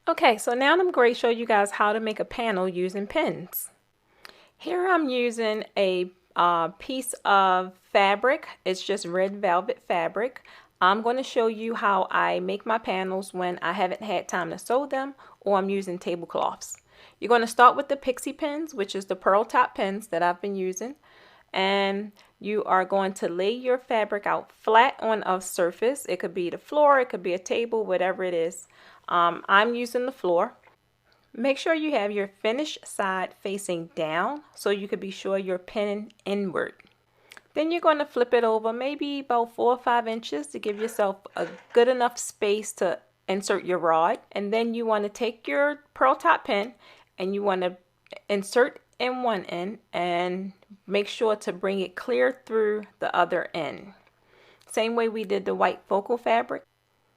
Okay, so now I'm going to show you guys how to make a panel using pins. Here I'm using a piece of fabric. It's just red velvet fabric. I'm going to show you how I make my panels when I haven't had time to sew them or I'm using tablecloths. You're going to start with the pixie pins, which is the pearl top pins that I've been using. And you are going to lay your fabric out flat on a surface. It could be the floor, it could be a table, whatever it is. I'm using the floor. Make sure you have your finished side facing down so you can be sure you're pinning inward. Then you're going to flip it over maybe about 4 or 5 inches to give yourself a good enough space to insert your rod. And then you want to take your pearl top pin and you want to insert in one end and make sure to bring it clear through the other end. Same way we did the white focal fabric.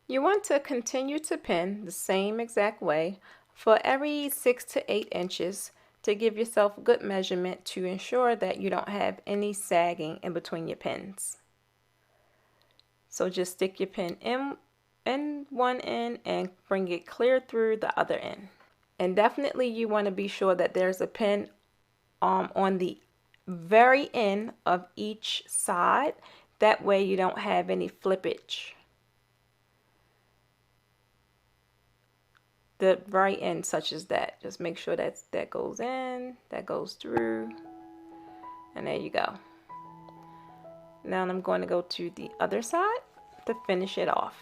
You want to continue to pin the same exact way for every 6 to 8 inches to give yourself good measurement to ensure that you don't have any sagging in between your pins. So just stick your pin in one end and bring it clear through the other end. And definitely you want to be sure that there's a pin on the very end of each side. That way you don't have any flippage. The right end such as that. Just make sure that goes in, that goes through, and there you go. Now I'm going to go to the other side to finish it off.